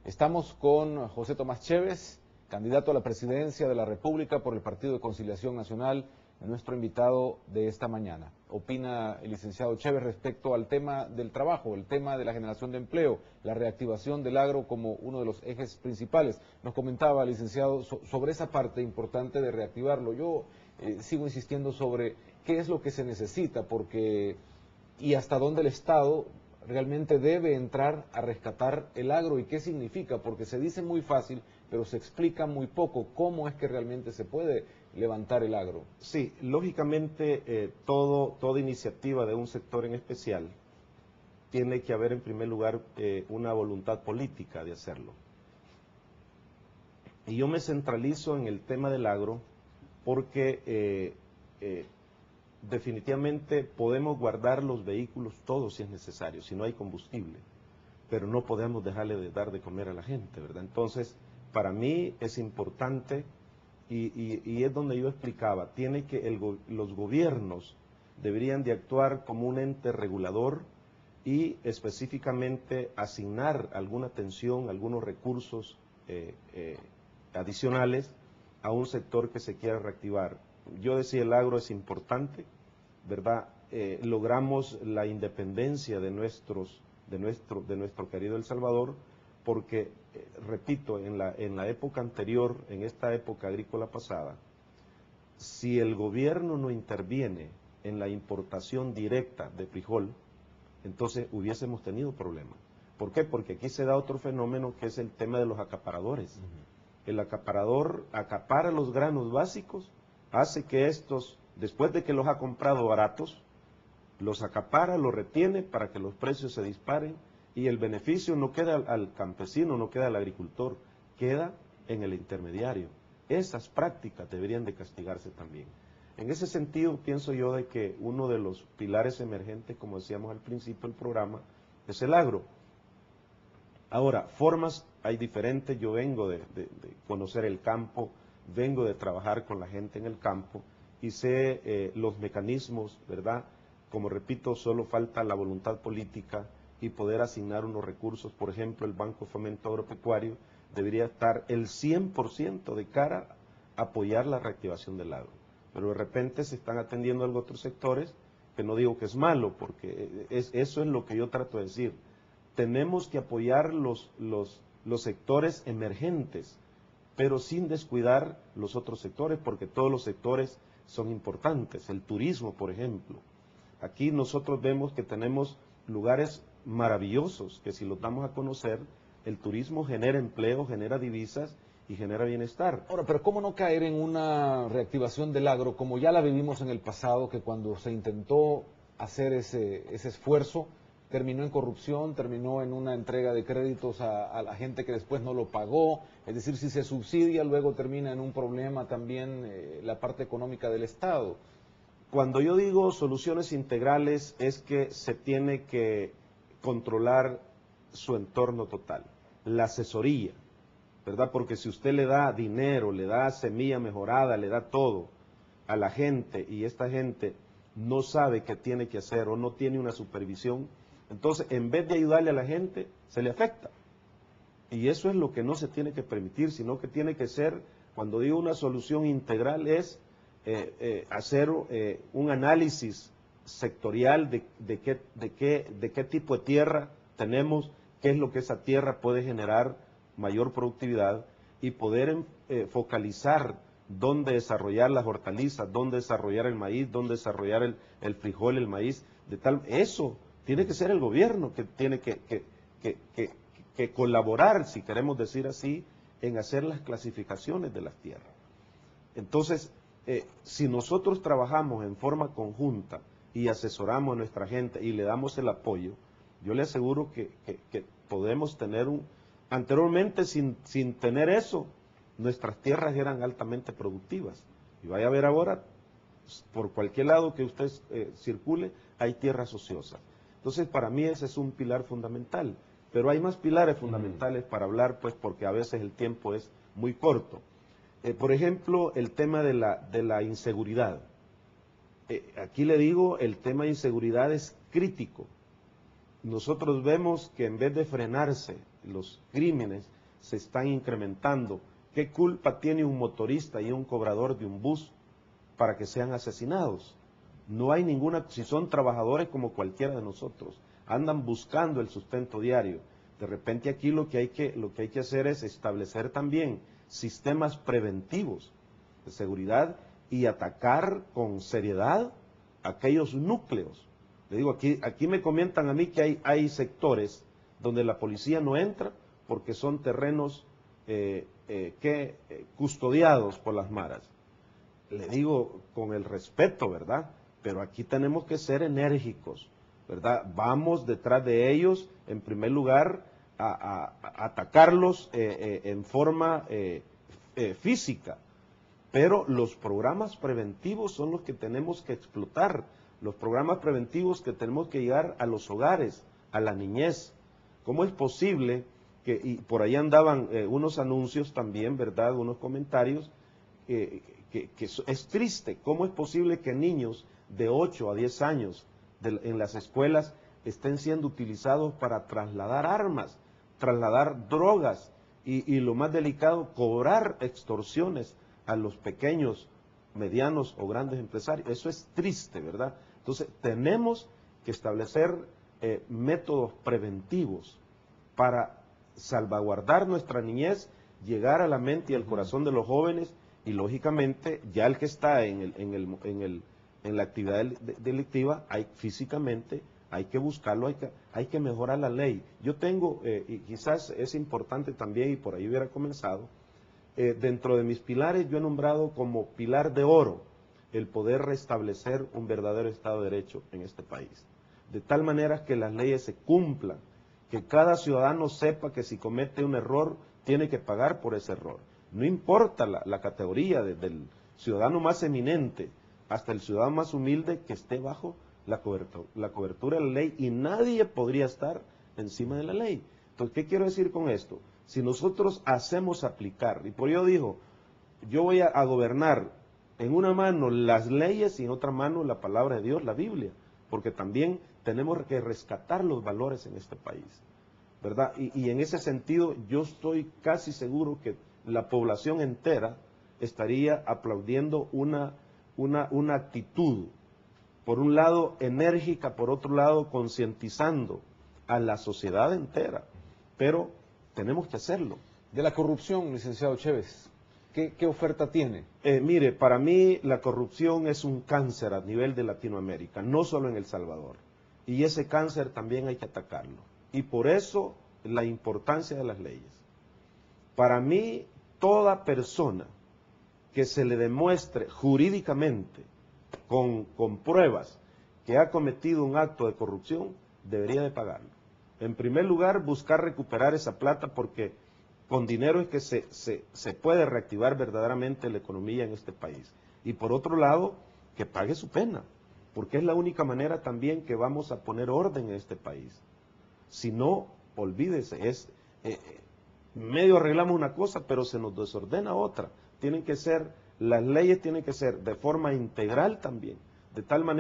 Estamos con José Tomás Chévez, candidato a la presidencia de la República por el Partido de Conciliación Nacional, nuestro invitado de esta mañana. Opina el licenciado Chévez respecto al tema del trabajo, el tema de la generación de empleo, la reactivación del agro como uno de los ejes principales. Nos comentaba, licenciado, sobre esa parte importante de reactivarlo. Yo sigo insistiendo sobre qué es lo que se necesita, porque y hasta dónde el Estado realmente debe entrar a rescatar el agro y qué significa, porque se dice muy fácil, pero se explica muy poco cómo es que realmente se puede levantar el agro. Sí, lógicamente toda iniciativa de un sector en especial tiene que haber en primer lugar una voluntad política de hacerlo. Y yo me centralizo en el tema del agro porque definitivamente podemos guardar los vehículos todos si es necesario, si no hay combustible, pero no podemos dejarle de dar de comer a la gente, ¿verdad? Entonces, para mí es importante, y es donde yo explicaba, tiene que los gobiernos deberían de actuar como un ente regulador y específicamente asignar alguna atención, algunos recursos adicionales a un sector que se quiera reactivar. Yo decía, el agro es importante, ¿verdad? Logramos la independencia de nuestro querido El Salvador, porque, repito, en la época anterior, en esta época agrícola pasada, si el gobierno no interviene en la importación directa de frijol, entonces hubiésemos tenido problemas. ¿Por qué? Porque aquí se da otro fenómeno que es el tema de los acaparadores. El acaparador acapara los granos básicos, hace que estos, después de que los ha comprado baratos, los acapara, los retiene para que los precios se disparen y el beneficio no queda al campesino, no queda al agricultor, queda en el intermediario. Esas prácticas deberían de castigarse también. En ese sentido, pienso yo de que uno de los pilares emergentes, como decíamos al principio del programa, es el agro. Ahora, formas hay diferentes, yo vengo de conocer el campo, vengo de trabajar con la gente en el campo y sé los mecanismos, ¿verdad? Como repito, solo falta la voluntad política y poder asignar unos recursos. Por ejemplo, el Banco de Fomento Agropecuario debería estar el 100% de cara a apoyar la reactivación del agro. Pero de repente se están atendiendo a otros sectores, que no digo que es malo, porque eso es lo que yo trato de decir. Tenemos que apoyar los sectores emergentes, pero sin descuidar los otros sectores, porque todos los sectores son importantes. El turismo, por ejemplo. Aquí nosotros vemos que tenemos lugares maravillosos, que si los damos a conocer, el turismo genera empleo, genera divisas y genera bienestar. Ahora, pero ¿cómo no caer en una reactivación del agro, como ya la vivimos en el pasado, que cuando se intentó hacer ese esfuerzo, terminó en corrupción, terminó en una entrega de créditos a la gente que después no lo pagó? Es decir, si se subsidia, luego termina en un problema también la parte económica del Estado. Cuando yo digo soluciones integrales es que se tiene que controlar su entorno total, la asesoría, ¿verdad? Porque si usted le da dinero, le da semilla mejorada, le da todo a la gente y esta gente no sabe qué tiene que hacer o no tiene una supervisión, entonces en vez de ayudarle a la gente, se le afecta. Y eso es lo que no se tiene que permitir, sino que tiene que ser, cuando digo una solución integral, es hacer un análisis sectorial de qué tipo de tierra tenemos, qué es lo que esa tierra puede generar mayor productividad y poder focalizar dónde desarrollar las hortalizas, dónde desarrollar el maíz, dónde desarrollar el frijol, el maíz, eso tiene que ser el gobierno que tiene que colaborar, si queremos decir así, en hacer las clasificaciones de las tierras. Entonces, si nosotros trabajamos en forma conjunta y asesoramos a nuestra gente y le damos el apoyo, yo le aseguro que podemos tener anteriormente sin tener eso, nuestras tierras eran altamente productivas. Y vaya a ver ahora, por cualquier lado que usted circule, hay tierras ociosas. Entonces, para mí ese es un pilar fundamental. Pero hay más pilares fundamentales para hablar, pues porque a veces el tiempo es muy corto. Por ejemplo, el tema de la inseguridad. Aquí le digo, el tema de inseguridad es crítico. Nosotros vemos que en vez de frenarse los crímenes se están incrementando. ¿Qué culpa tiene un motorista y un cobrador de un bus para que sean asesinados? No hay ninguna, si son trabajadores como cualquiera de nosotros, andan buscando el sustento diario. De repente aquí lo que hay que hacer es establecer también sistemas preventivos de seguridad y atacar con seriedad aquellos núcleos. Le digo, aquí me comentan a mí que hay sectores donde la policía no entra porque son terrenos custodiados por las maras. Le digo con el respeto, ¿verdad? Pero aquí tenemos que ser enérgicos, ¿verdad? Vamos detrás de ellos, en primer lugar, a atacarlos en forma física. Pero los programas preventivos son los que tenemos que explotar, los programas preventivos que tenemos que llegar a los hogares, a la niñez. ¿Cómo es posible que, y por ahí andaban unos anuncios también, ¿verdad?, unos comentarios, que es triste, ¿cómo es posible que niños de 8 a 10 años en las escuelas estén siendo utilizados para trasladar armas, trasladar drogas y lo más delicado, cobrar extorsiones a los pequeños, medianos o grandes empresarios? Eso es triste, ¿verdad? Entonces, tenemos que establecer métodos preventivos para salvaguardar nuestra niñez, llegar a la mente y al corazón de los jóvenes y, lógicamente, ya el que está en la actividad delictiva, físicamente hay que buscarlo, hay que mejorar la ley. Yo tengo, y quizás es importante también, y por ahí hubiera comenzado, dentro de mis pilares yo he nombrado como pilar de oro el poder restablecer un verdadero Estado de Derecho en este país. De tal manera que las leyes se cumplan, que cada ciudadano sepa que si comete un error tiene que pagar por ese error. No importa la categoría del ciudadano más eminente hasta el ciudadano más humilde, que esté bajo la cobertura de la ley, y nadie podría estar encima de la ley. Entonces, ¿qué quiero decir con esto? Si nosotros hacemos aplicar, y por ello digo, yo voy a gobernar en una mano las leyes y en otra mano la palabra de Dios, la Biblia, porque también tenemos que rescatar los valores en este país, ¿verdad? Y en ese sentido yo estoy casi seguro que la población entera estaría aplaudiendo una actitud, por un lado enérgica, por otro lado concientizando a la sociedad entera, pero tenemos que hacerlo. De la corrupción, licenciado Chévez, ¿qué oferta tiene? Mire, para mí la corrupción es un cáncer a nivel de Latinoamérica, no solo en El Salvador. Y ese cáncer también hay que atacarlo. Y por eso la importancia de las leyes. Para mí, toda persona que se le demuestre jurídicamente, con pruebas, que ha cometido un acto de corrupción, debería de pagarlo. En primer lugar, buscar recuperar esa plata, porque con dinero es que se puede reactivar verdaderamente la economía en este país. Y por otro lado, que pague su pena, porque es la única manera también que vamos a poner orden en este país. Si no, olvídese, medio arreglamos una cosa, pero se nos desordena otra. Las leyes tienen que ser de forma integral también, de tal manera